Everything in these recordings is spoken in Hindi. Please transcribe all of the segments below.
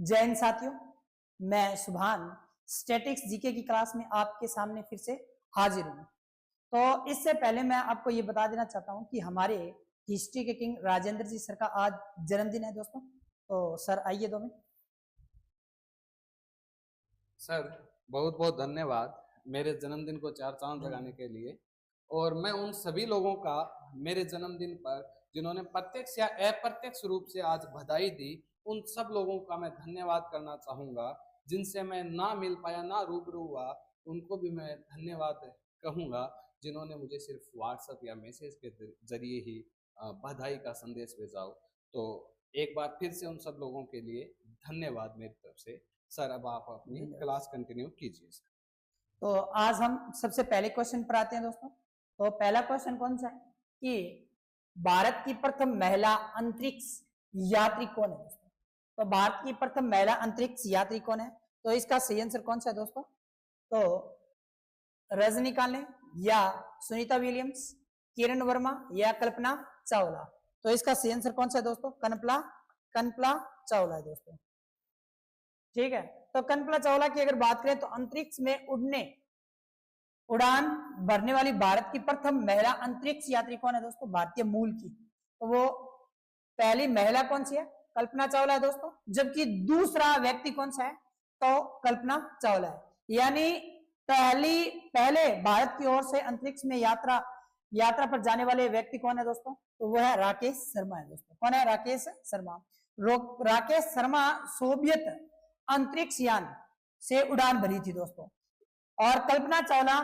जय हिंद साथियों, मैं सुभान स्टैटिक्स जीके की क्लास में आपके सामने फिर से हाजिर हूँ। तो इससे पहले मैं आपको ये बता देना चाहता हूँ कि हमारे हिस्ट्री के किंग राजेंद्र जी सर का आज जन्मदिन है दोस्तों। तो सर आइए 2 मिनट। सर बहुत बहुत धन्यवाद मेरे जन्मदिन को 4 चांद लगाने के लिए। और मैं उन सभी लोगों का मेरे जन्मदिन पर जिन्होंने प्रत्यक्ष या अप्रत्यक्ष रूप से आज बधाई दी, उन सब लोगों का मैं धन्यवाद करना चाहूँगा। जिनसे मैं ना मिल पाया, ना रूबरू हुआ, उनको भी मैं धन्यवाद कहूँगा, जिन्होंने मुझे सिर्फ व्हाट्सएप या मैसेज के जरिए ही बधाई का संदेश भेजा हो। तो एक बार फिर से उन सब लोगों के लिए धन्यवाद मेरी तरफ से। सर अब आप अपनी क्लास कंटिन्यू कीजिए। सर तो आज हम सबसे पहले क्वेश्चन पर आते हैं दोस्तों। तो पहला क्वेश्चन कौन सा है कि भारत की प्रथम महिला अंतरिक्ष यात्री कौन है दोस्तों? तो भारत की प्रथम महिला अंतरिक्ष यात्री कौन है? तो इसका सही आंसर कौन सा है दोस्तों? तो रजनीकांत या सुनीता विलियम्स, किरण वर्मा या कल्पना चावला। तो इसका सही आंसर कौन सा है दोस्तों? कल्पना चावला है दोस्तों। ठीक है, तो कल्पना चावला की अगर बात करें तो अंतरिक्ष में उड़ान भरने वाली भारत की प्रथम महिला अंतरिक्ष यात्री कौन है दोस्तों? भारतीय मूल की। तो वो पहली महिला कौन सी है? कल्पना चावला है दोस्तों। जबकि दूसरा व्यक्ति कौन सा है? तो कल्पना चावला है। यानी पहले भारत की ओर से अंतरिक्ष में यात्रा पर जाने वाले व्यक्ति कौन है दोस्तों? तो वो है राकेश शर्मा है दोस्तों। कौन है? राकेश शर्मा। राकेश शर्मा सोवियत अंतरिक्ष यान से उड़ान भरी थी दोस्तों। और कल्पना चावला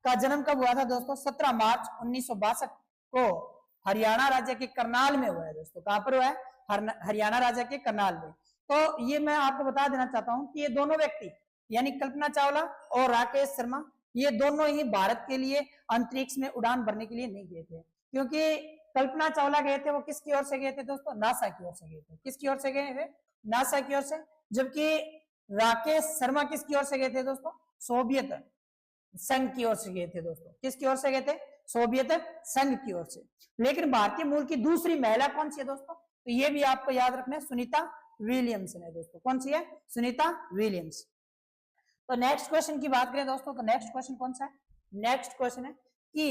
का जन्म कब हुआ था दोस्तों? 17 मार्च 1962 को हरियाणा राज्य के करनाल में हुआ है दोस्तों। कहां पर हुआ है? हरियाणा राज्य के करनाल में। तो ये मैं आपको बता देना चाहता हूं कि ये दोनों व्यक्ति यानी कल्पना चावला और राकेश शर्मा, ये दोनों ही भारत के लिए अंतरिक्ष में उड़ान भरने के लिए नहीं गए थे। क्योंकि कल्पना चावला गए थे, वो किसकी ओर से गए थे दोस्तों? नासा की ओर से गए थे। किसकी ओर से गए थे? नासा की ओर से। जबकि राकेश शर्मा किसकी ओर से गए थे दोस्तों? सोवियत संघ की ओर से गए थे दोस्तों। किसकी ओर से गए थे? सोवियत संघ की ओर से। लेकिन भारतीय मूल की दूसरी महिला कौन सी है दोस्तों? तो ये भी आपको याद रखना है, सुनीता विलियम्स है दोस्तों। कौन सी है? सुनीता विलियम्स। तो नेक्स्ट क्वेश्चन की बात करें दोस्तों, तो नेक्स्ट क्वेश्चन कौन सा है? नेक्स्ट क्वेश्चन है कि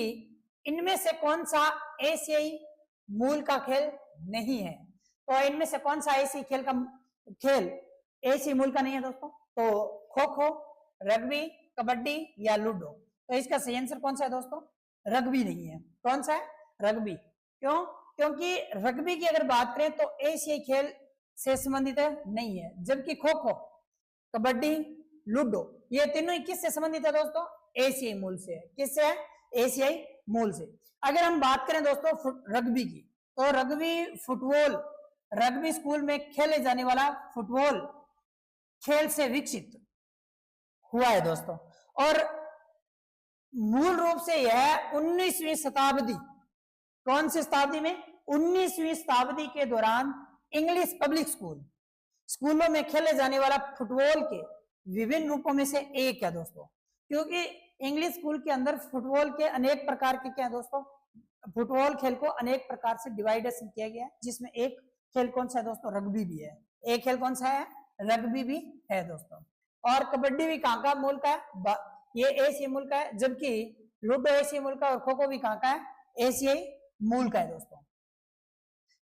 इनमें से कौन सा एशियाई मूल का खेल नहीं है? तो इनमें से कौन सा एशियाई खेल एशियाई मूल का नहीं है दोस्तों? तो खो खो, रग्बी, कबड्डी या लूडो। तो इसका सही आंसर कौन सा है दोस्तों? रग्बी नहीं है। कौन सा है? रग्बी। क्यों? क्योंकि रग्बी की अगर बात करें तो एशियाई खेल से संबंधित नहीं है। जबकि खो खो, कबड्डी, लूडो ये तीनों ही किससे संबंधित है दोस्तों? एशियाई मूल से है। किससे है? एशियाई मूल से। अगर हम बात करें दोस्तों रग्बी की, तो रग्बी स्कूल में खेले जाने वाला फुटबॉल खेल से विकसित हुआ है दोस्तों। और मूल रूप से यह 19वीं शताब्दी, कौन सी शताब्दी में? 19वीं शताब्दी के दौरान इंग्लिश पब्लिक स्कूलों में खेले जाने वाला फुटबॉल के विभिन्न रूपों में से एक है दोस्तों। क्योंकि इंग्लिश स्कूल के अंदर फुटबॉल के अनेक प्रकार के क्या है दोस्तों? फुटबॉल खेल को अनेक प्रकार से डिवाइडेशन किया गया है, जिसमें एक खेल कौन सा है दोस्तों? रग्बी भी है। एक खेल कौन सा है? रग्बी भी है दोस्तों। और कबड्डी भी कहाँ का मूल का है? ये एशियाई मूल का है। जबकि लूडो एशियाई मूल का और खो खो भी कहाँ का है? एशियाई मूल का है दोस्तों।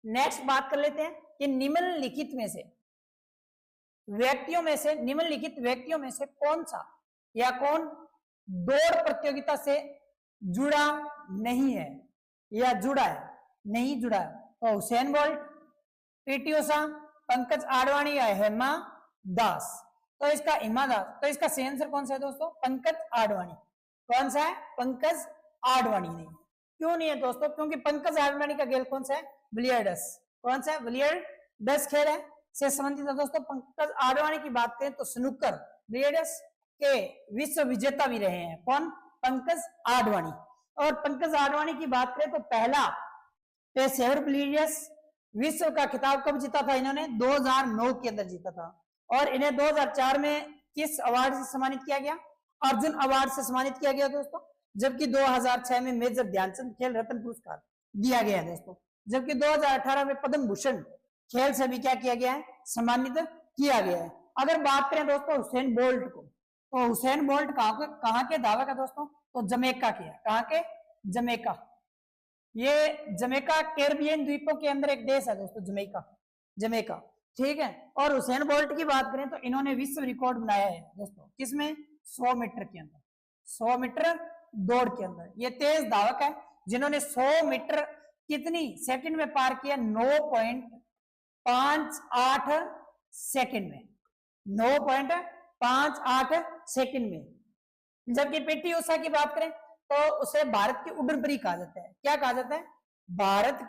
नेक्स्ट बात कर लेते हैं कि निम्नलिखित व्यक्तियों में से कौन सा या कौन दौड़ प्रतियोगिता से जुड़ा नहीं है या जुड़ा है? नहीं जुड़ा है। तो Usain Bolt, PT Usha, Pankaj Advani या हेमा दास। तो इसका सही आंसर कौन सा है दोस्तों? पंकज आडवाणी। कौन सा है? पंकज आडवाणी नहीं है। क्यों नहीं है दोस्तों? क्योंकि पंकज आडवाणी का खेल कौन सा है? बिलियर्ड्स। कौन सा है? बिलियर्ड्स खेल है से संबंधित है दोस्तों। पंकज आडवाणी की बात करें तो स्नूकर बिलियर्ड्स के विश्व विजेता भी रहे हैं। कौन? पंकज आडवाणी। और पंकज आडवाणी की बात करें तो पहला पेशेवर बिलियर्ड्स विश्व का खिताब कब जीता था इन्होंने? 2009 के अंदर जीता था। और इन्हें 2004 में किस अवार्ड से सम्मानित किया गया? अर्जुन अवार्ड से सम्मानित किया गया दोस्तों। जबकि 2006 में मेजर ध्यानचंद खेल रत्न पुरस्कार दिया गया है दोस्तों। जबकि 2018 में पद्म भूषण खेल से भी क्या किया गया है? सम्मानित किया गया है। अगर बात करें दोस्तों हुसैन बोल्ट को, तो हुसैन बोल्ट कहाँ के दावा का दोस्तों, तो जमैका के, कहाँ के, जमैका। ये जमैका कैरिबियन द्वीपों के अंदर एक देश है दोस्तों, जमैका, जमैका, ठीक है। और हुसैन बोल्ट की बात करें तो इन्होंने विश्व रिकॉर्ड बनाया है दोस्तों, किसमें, 100 मीटर के अंदर, 100 मीटर दौड़ के अंदर। ये तेज धावक है जिन्होंने 100 मीटर कितनी सेकंड में पार किया, 9.58 सेकंड में, 9.58 सेकंड में। जबकि पीटी उषा की बात करें तो उसे भारत की उड़न परी कहा जाता है। क्या कहा जाता है, भारत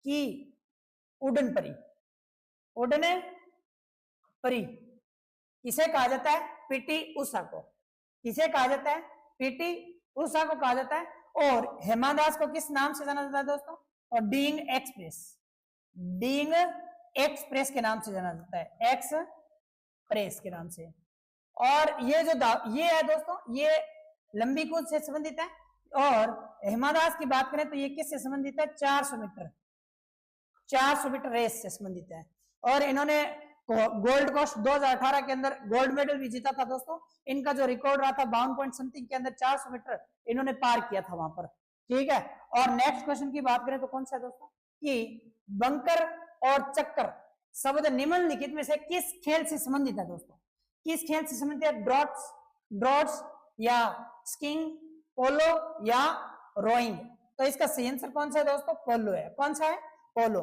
की उड़न परी, उड़न परी किसे कहा जाता है, पीटी उषा को, किसे कहा जाता है, पीटी उषा को कहा जाता है। और हेमा दास को किस नाम से जाना जाता है दोस्तों, और डीइंग एक्सप्रेस, डीइंग एक्सप्रेस के नाम से जाना जाता है, एक्सप्रेस के नाम से। और ये जो ये है दोस्तों, ये लंबी कूद से संबंधित है। और हेमा दास की बात करें तो ये किससे संबंधित है, 400 मीटर, 400 मीटर रेस से संबंधित है। और इन्होंने गोल्ड कोस्ट 2018 के अंदर गोल्ड मेडल भी जीता था दोस्तों। इनका जो रिकॉर्ड रहा था 52 पॉइंट समथिंग के अंदर 400 मीटर इन्होंने पार किया था वहां पर, ठीक है। और नेक्स्ट क्वेश्चन की बात करें तो कौन सा है दोस्तों, कि बंकर और चक्कर शब्द निम्नलिखित में से किस खेल से संबंधित है दोस्तों, किस खेल से संबंधित है, ड्रॉट्स या स्कीइंग, पोलो या रोइंग। तो इसका सही आंसर कौन सा है दोस्तों, पोलो है। कौन सा है, पोलो।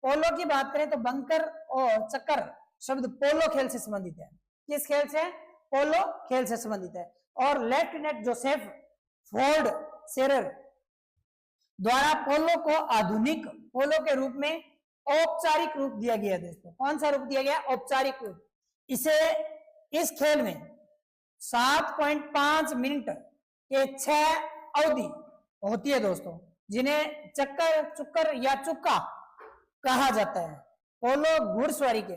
पोलो की बात करें तो बंकर और चक्कर शब्द पोलो खेल से संबंधित है। किस खेल से, पोलो खेल से संबंधित है। और लेफ्टिनेंट जोसेफ फोर्ड सेरर द्वारा पोलो को आधुनिक पोलो के रूप में औपचारिक रूप दिया गया दोस्तों। कौन सा रूप दिया गया, औपचारिक रूप। इसे इस खेल में 7.5 मिनट के 6 अवधि होती है दोस्तों, जिन्हें चक्कर, चुक्कर या चुक्का कहा जाता है। पोलो घुड़सवारी के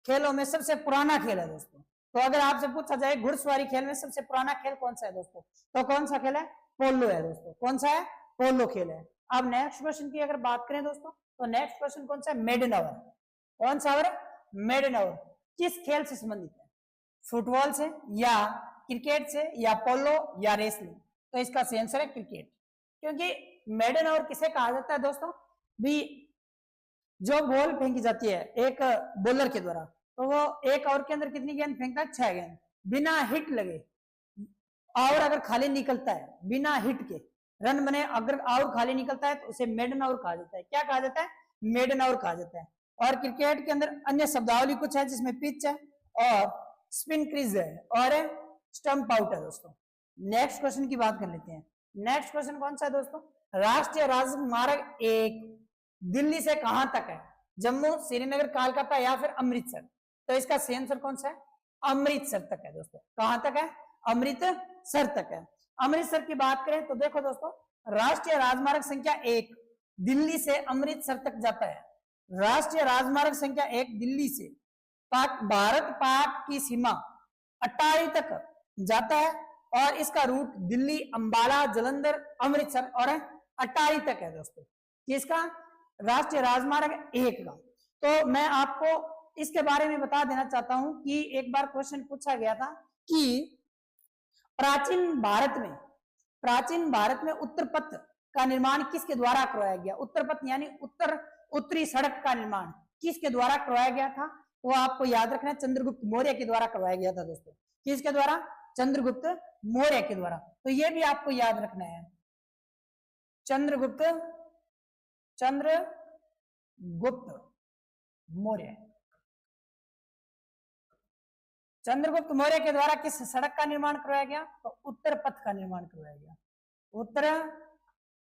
खेलों में सबसे पुराना खेल है दोस्तों। तो अगर आपसे पूछा जाए घुड़सवारी खेल में सबसे पुराना खेल कौन सा है दोस्तों, तो कौन सा खेल है, पोलो है दोस्तों। कौन सा है, पोलो खेल है। अब नेक्स्ट क्वेश्चन की अगर बात करें दोस्तों, तो नेक्स्ट क्वेश्चन कौन सा है, मेडन ओवर। कौन सा ओवर, मेडन ओवर किस खेल से संबंधित है, फुटबॉल से या क्रिकेट से या पोलो या रेसलिंग। तो इसका सही आंसर है क्रिकेट, क्योंकि मेडन ओवर किसे कहा जाता है दोस्तों, भी जो बॉल फेंकी जाती है एक बॉलर के द्वारा, तो वो एक ओवर के अंदर कितनी गेंद फेंकता है, 6 गेंद, बिना हिट लगे। और अगर खाली निकलता है बिना हिट के रन बने, अगर आउट खाली निकलता है तो उसे मेडन ओवर कहा जाता है। क्या कहा जाता है, मेडन ओवर कहा जाता है। और क्रिकेट के अंदर अन्य शब्दावली कुछ है, जिसमें पिच है और स्पिन क्रीज है और स्टंप आउट है दोस्तों। नेक्स्ट क्वेश्चन की बात कर लेते हैं। नेक्स्ट क्वेश्चन कौन सा है दोस्तों, राष्ट्रीय राजमार्ग 1 दिल्ली से कहां तक है, जम्मू, श्रीनगर, कोलकाता या फिर अमृतसर। तो इसका सही आंसर कौन सा है, अमृतसर तक है दोस्तों। कहां तक है, अमृतसर तक है। अमृतसर की बात करें तो देखो दोस्तों, राष्ट्रीय राजमार्ग संख्या 1 दिल्ली से अमृतसर तक जाता है। राष्ट्रीय राजमार्ग संख्या 1 दिल्ली से भारत पाक की सीमा अटारी तक जाता है। और इसका रूट दिल्ली, अंबाला, जलंधर, अमृतसर और अटारी तक है दोस्तों। किसका, राष्ट्रीय राजमार्ग 1 का। तो मैं आपको इसके बारे में बता देना चाहता हूं कि एक बार क्वेश्चन पूछा गया था कि प्राचीन भारत में उत्तर पथ का निर्माण किसके द्वारा करवाया गया। उत्तर पथ यानी उत्तरी सड़क का निर्माण किसके द्वारा करवाया गया था, वो आपको याद रखना है, चंद्रगुप्त मौर्य के द्वारा करवाया गया था दोस्तों। किसके द्वारा, चंद्रगुप्त मौर्य के द्वारा। तो ये भी आपको याद रखना है, चंद्रगुप्त मौर्य। चंद्रगुप्त मौर्य के द्वारा किस सड़क का निर्माण करवाया गया, तो उत्तर पथ का निर्माण करवाया गया। उत्तर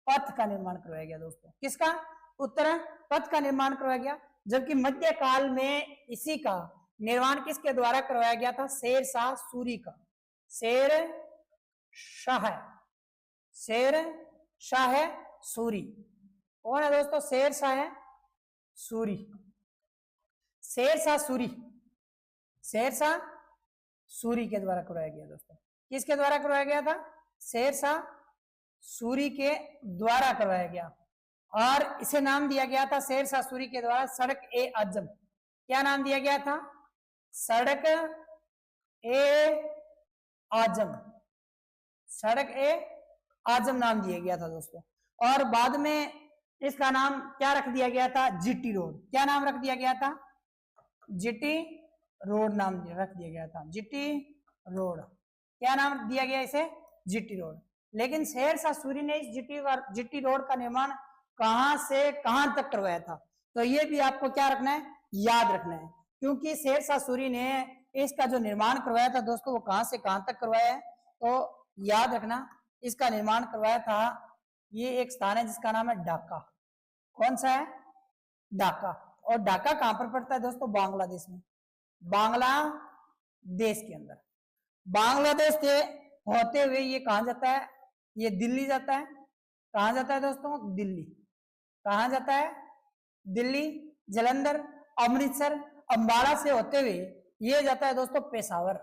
पथ का निर्माण करवाया गया दोस्तों। किसका, उत्तर पथ का निर्माण करवाया गया। जबकि मध्यकाल में इसी का निर्माण किसके द्वारा करवाया गया था, शेरशाह सूरी का। शेरशाह सूरी कौन है दोस्तों, शेरशाह सूरी। शेरशाह सूरी के द्वारा करवाया गया दोस्तों। किसके द्वारा करवाया गया था, शेरशाह सूरी के द्वारा करवाया गया। और इसे नाम दिया गया था शेरशाह सूरी के द्वारा सड़क ए आजम। क्या नाम दिया गया था? सड़क ए आजम, सड़क ए आजम नाम दिया गया था दोस्तों। और बाद में इसका नाम क्या रख दिया गया था? GT road. क्या नाम रख दिया गया था? जीटी रोड नाम रख दिया गया था, जीटी रोड। क्या नाम दिया गया इसे? GT road. लेकिन शेरशाह सूरी ने इस जीटी रोड का निर्माण कहां से कहां तक करवाया था? तो ये भी आपको क्या रखना है? याद रखना है, क्योंकि शेरशाह सूरी ने इसका जो निर्माण करवाया था दोस्तों वो कहां से कहां तक करवाया है? तो याद रखना, इसका निर्माण करवाया था, ये एक स्थान है जिसका नाम है ढाका। कौन सा है? ढाका। और ढाका कहां पर पड़ता है दोस्तों? बांग्लादेश में, बांग्लादेश के अंदर। बांग्लादेश से होते हुए ये कहां जाता है? ये दिल्ली जाता है। कहां जाता है दोस्तों? दिल्ली। कहां जाता है? दिल्ली, जालंधर, अमृतसर, अंबाला से होते हुए ये जाता है दोस्तों पेशावर।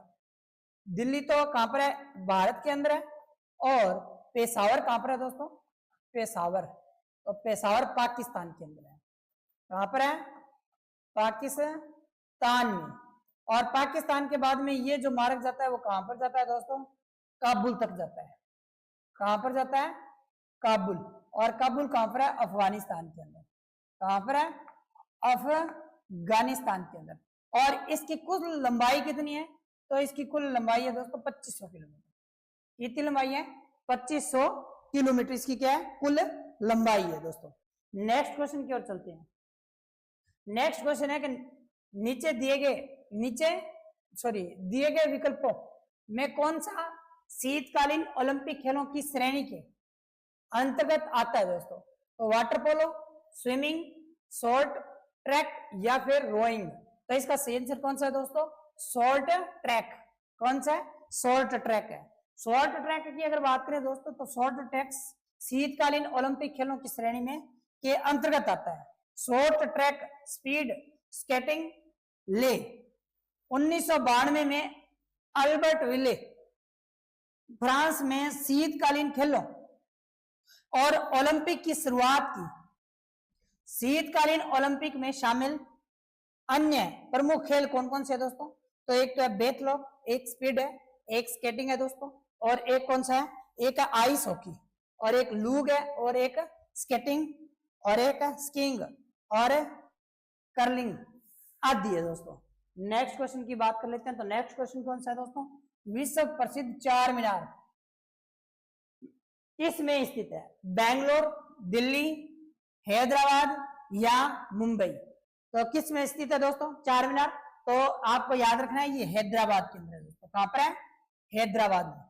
दिल्ली तो कहां पर है? भारत के अंदर है। और पेशावर कहां पर है दोस्तों? पेशावर। तो पेशावर पाकिस्तान के अंदर है। कहां पर है? पाकिस्तान में। और पाकिस्तान के बाद में ये जो मार्ग जाता है वो कहां पर जाता है दोस्तों? काबुल तक जाता है। कहां पर जाता है? काबुल। और काबुल कहां पर है? अफगानिस्तान के अंदर। कहां पर है? अफगानिस्तान के अंदर। और इसकी कुल लंबाई कितनी है? तो इसकी कुल लंबाई है दोस्तों 2500 किलोमीटर। कितनी लंबाई है? 2500 किलोमीटर इसकी क्या है? कुल लंबाई है दोस्तों। नेक्स्ट क्वेश्चन की ओर चलते हैं। नेक्स्ट क्वेश्चन है कि दिए गए विकल्पों में कौन सा शीतकालीन ओलंपिक खेलों की श्रेणी के अंतर्गत आता है दोस्तों? तो water polo, swimming, short track या फिर रोइंग। तो इसका सही आंसर कौन सा है दोस्तों? Short track. कौन सा है? शॉर्ट ट्रैक है। शॉर्ट ट्रैक की अगर बात करें दोस्तों तो शॉर्ट ट्रैक शीतकालीन ओलंपिक खेलों की श्रेणी में के अंतर्गत आता है। शॉर्ट ट्रैक स्पीड स्केटिंग ले 1992 में अल्बर्ट विले फ्रांस में शीतकालीन खेलों और ओलंपिक की शुरुआत की। शीतकालीन ओलंपिक में शामिल अन्य प्रमुख खेल कौन कौन से है दोस्तों? तो एक तो है बेथलॉग, एक स्पीड है, एक स्केटिंग है दोस्तों, और एक कौन सा है? एक है आइस हॉकी, और एक लूग है, और एक स्केटिंग, और एक स्कीइंग, और कर्लिंग आदि है दोस्तों। नेक्स्ट क्वेश्चन की बात कर लेते हैं। तो नेक्स्ट क्वेश्चन कौन सा है दोस्तों? विश्व प्रसिद्ध चार मीनार किसमें स्थित है? बैंगलोर, दिल्ली, हैदराबाद या मुंबई। तो किस में स्थित है दोस्तों चार मीनार? तो आपको याद रखना है ये हैदराबाद के अंदर है दोस्तों। कहां पर है? हैदराबाद में।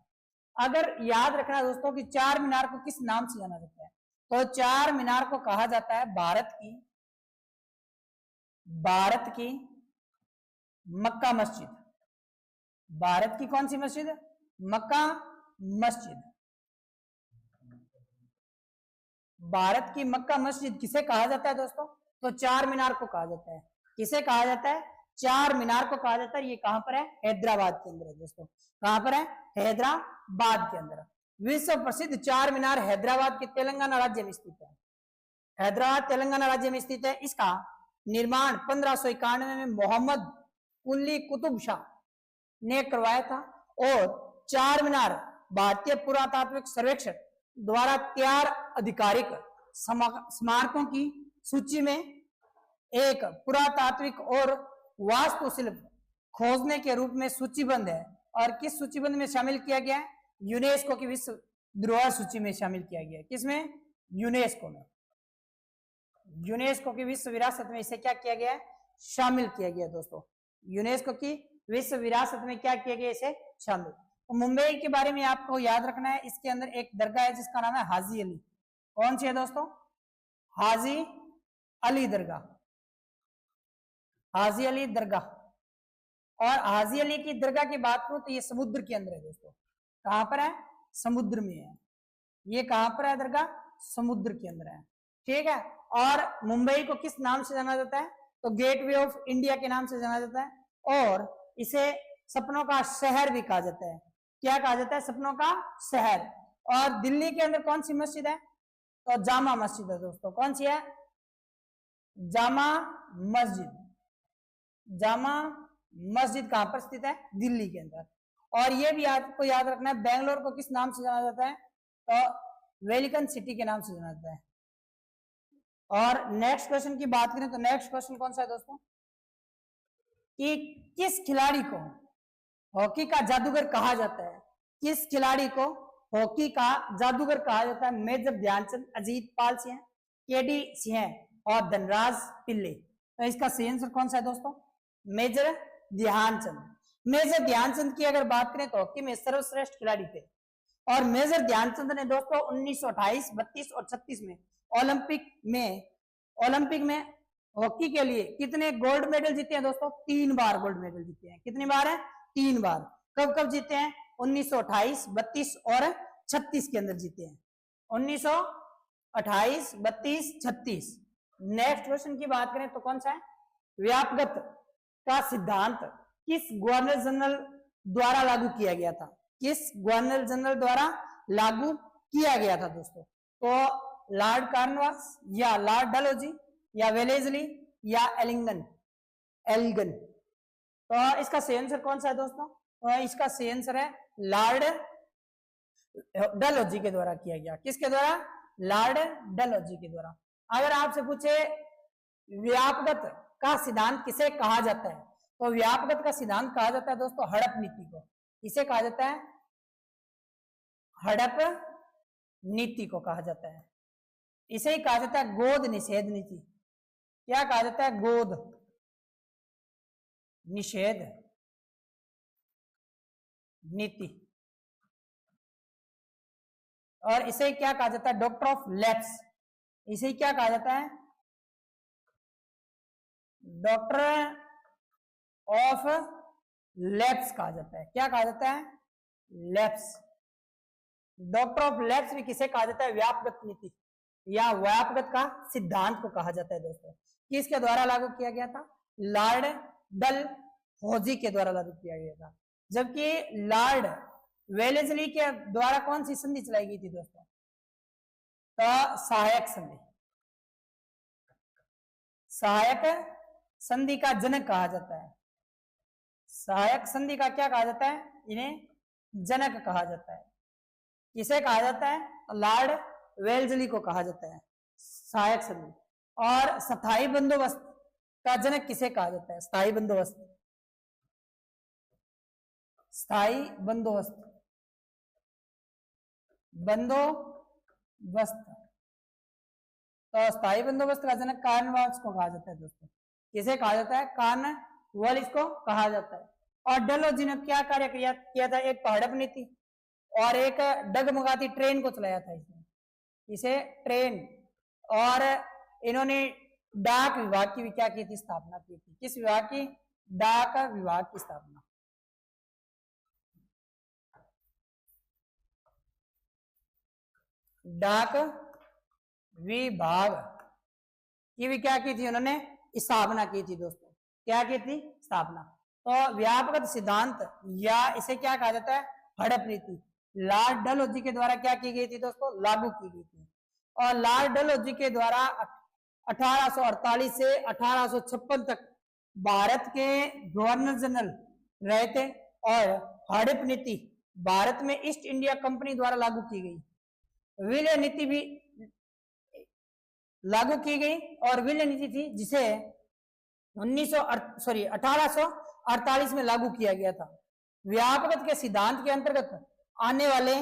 अगर याद रखना दोस्तों कि चार मीनार को किस नाम से जाना जाता है, तो चार मीनार को कहा जाता है भारत की मक्का मस्जिद। भारत की कौन सी मस्जिद? मक्का मस्जिद। भारत की मक्का मस्जिद किसे कहा जाता है दोस्तों? तो चार मीनार को कहा जाता है। किसे कहा जाता है? चार मीनार को कहा जाता है। ये कहां पर है? हैदराबाद के अंदर है दोस्तों। कहां पर है? हैदराबाद के अंदर। विश्व प्रसिद्ध चार मीनार हैदराबाद के तेलंगाना राज्य में स्थित है। हैदराबाद तेलंगाना राज्य में स्थित है। इसका निर्माण 1591 में मोहम्मद कुली कुतुब शाह ने करवाया था। और चार मीनार भारतीय पुरातात्विक सर्वेक्षण द्वारा तैयार आधिकारिक स्मारकों की सूची में एक पुरातात्विक और वास्तुशिल्प खोजने के रूप में सूचीबद्ध है। और किस सूचीबद्ध में शामिल किया गया है? यूनेस्को की विश्व धरोहर सूची में शामिल किया गया है। किसमें? यूनेस्को में। यूनेस्को की विश्व विरासत में इसे क्या किया गया है? शामिल किया गया दोस्तों। यूनेस्को की विश्व विरासत में क्या किया गया? इसे शामिल। तो मुंबई के बारे में आपको याद रखना है, इसके अंदर एक दरगाह है जिसका नाम है हाजी अली। कौन सी है दोस्तों? हाजी अली दरगाह। हाजी अली दरगाह। और हाजी अली की दरगाह की बात करूं तो ये समुद्र के अंदर है दोस्तों। कहां पर है? समुद्र में है। ये कहां पर है दरगाह? समुद्र के अंदर है। ठीक है। और मुंबई को किस नाम से जाना जाता है? तो गेटवे ऑफ इंडिया के नाम से जाना जाता है। और इसे सपनों का शहर भी कहा जाता है। क्या कहा जाता है? सपनों का शहर। और दिल्ली के अंदर कौन सी मस्जिद है? तो जामा मस्जिद है दोस्तों। कौन सी है? जामा मस्जिद। जामा मस्जिद कहां पर स्थित है? दिल्ली के अंदर। और ये भी आपको याद रखना है, बेंगलोर को किस नाम से जाना जाता है? तो वेलिकन सिटी के नाम से जाना जाता है। और नेक्स्ट क्वेश्चन की बात करें तो नेक्स्ट क्वेश्चन कौन सा है दोस्तों? कि किस खिलाड़ी को हॉकी का जादूगर कहा जाता है? किस खिलाड़ी को हॉकी का जादूगर कहा जाता है? मेजर ध्यानचंद, अजीत पाल सिंह, केडी सिंह और धनराज पिल्ले। तो इसका सही आंसर कौन सा है दोस्तों? मेजर ध्यानचंद। मेजर ध्यानचंद की अगर बात करें तो हॉकी में सर्वश्रेष्ठ खिलाड़ी थे। और मेजर ध्यानचंद ने दोस्तों 1928, 32 और 36 में ओलंपिक में हॉकी के लिए कितने गोल्ड मेडल जीते हैं दोस्तों? 3 बार गोल्ड मेडल जीते हैं। कितनी बार है? 3 बार। कब कब जीते हैं? 1928, 32 और 36 के अंदर जीते हैं। 1928, 32, 36। नेक्स्ट क्वेश्चन की बात करें तो कौन सा है? व्यापगत का सिद्धांत किस गवर्नर जनरल द्वारा लागू किया गया था? किस गवर्नर जनरल द्वारा लागू किया गया था दोस्तों? तो लॉर्ड कॉर्नवालिस या लॉर्ड डलहौजी या वेलेस्ली या एल्गन। तो इसका सही आंसर कौन सा है दोस्तों? तो इसका सही आंसर है लॉर्ड डलहौजी के द्वारा किया गया। किसके द्वारा? लॉर्ड डलहौजी के द्वारा। अगर आपसे पूछे व्यापगत का सिद्धांत किसे कहा जाता है, तो व्यापगत का सिद्धांत कहा जाता है दोस्तों हड़प नीति को। किसे कहा जाता है? हड़प नीति को कहा जाता है। इसे ही कहा जाता है गोद निषेध नीति। क्या कहा जाता है? गोद निषेध नीति। और इसे क्या कहा जाता है? Doctor of lapse. इसे क्या कहा जाता है? डॉक्टर ऑफ लैप्स कहा जाता है। क्या कहा जाता है? लैप्स। डॉक्टर ऑफ लैप्स भी किसे कहा जाता है? व्यापगत नीति या व्यापगत का सिद्धांत को कहा जाता है दोस्तों। किसके द्वारा लागू किया गया था? लॉर्ड डलहौजी के द्वारा लागू किया गया था। जबकि लॉर्ड वेलेस्ली के द्वारा कौन सी संधि चलाई गई थी दोस्तों? तो सहायक संधि। सहायक संधि का जनक कहा जाता है। सहायक संधि का क्या कहा जाता है? इन्हें जनक कहा जाता है। किसे कहा जाता है? लॉर्ड वेलेस्ली को कहा जाता है सहायक संधि। और स्थायी बंदोबस्त का जनक किसे कहा जाता है? स्थायी बंदोबस्त। स्थायी बंदोबस्त तो स्थायी बंदोबस्त का जनक कॉर्नवालिस को कहा जाता है दोस्तों। किसे कहा जाता है? कॉर्नवालिस को कहा जाता है। और डलहौजी ने क्या कार्य किया था? एक हड़प नीति और एक डगमगाती ट्रेन को चलाया था इसने। इसे ट्रेन। और इन्होंने डाक विभाग की भी क्या की थी? स्थापना की थी। किस विभाग की? डाक विभाग की स्थापना। डाक विभाग की भी क्या की थी? उन्होंने स्थापना की थी दोस्तों। क्या की थी? स्थापना। तो व्यापगत सिद्धांत या इसे क्या कहा जाता है? हड़प नीति लॉर्ड डलहौजी के द्वारा क्या की गई थी दोस्तों? लागू की गई थी। और लॉर्ड डलहौजी के द्वारा 1848 से 1856 तक भारत के गवर्नर जनरल रहे थे। और हड़प नीति भारत में ईस्ट इंडिया कंपनी द्वारा लागू की गई। विलय नीति भी लागू की गई। और विलय नीति थी जिसे 1848 में लागू किया गया था। व्यापगत के सिद्धांत के अंतर्गत आने वाले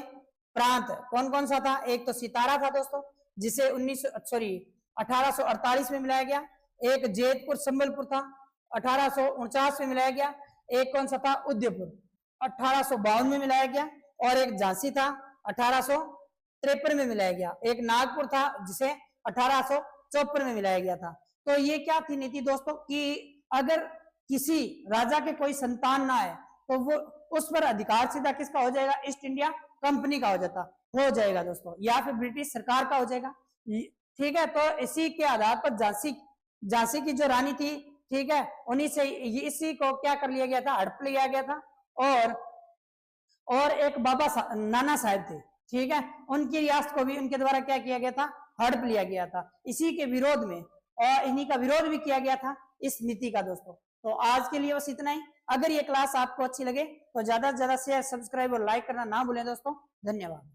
प्रांत कौन कौन सा था? एक तो सितारा था दोस्तों, जिसे 1848 में मिलाया गया। एक जैतपुर संबलपुर था, 1849 में मिलाया गया। एक कौन सा था? उदयपुर, 1852 में मिलाया गया। और एक झांसी था, 1853 में मिलाया गया। एक नागपुर था जिसे 1854 में मिलाया गया था। तो ये क्या थी नीति दोस्तों? कि अगर किसी राजा के कोई संतान ना आए तो वो उस पर अधिकार सीधा किसका हो जाएगा? ईस्ट इंडिया कंपनी का हो जाएगा दोस्तों, या फिर ब्रिटिश सरकार का हो जाएगा। ठीक है। तो इसी के आधार पर झांसी की जो रानी थी, ठीक है, उन्हीं से इसी को क्या कर लिया गया था? हड़प लिया गया था। और एक बाबा नाना साहब थे, ठीक है, उनकी रियासत को भी उनके द्वारा क्या किया गया था? हड़प लिया गया था, इसी के विरोध में, और इन्हीं का विरोध भी किया गया था इस नीति का दोस्तों। तो आज के लिए बस इतना ही। अगर ये क्लास आपको अच्छी लगे तो ज्यादा से ज्यादा शेयर, सब्सक्राइब और लाइक करना ना भूलें दोस्तों। धन्यवाद।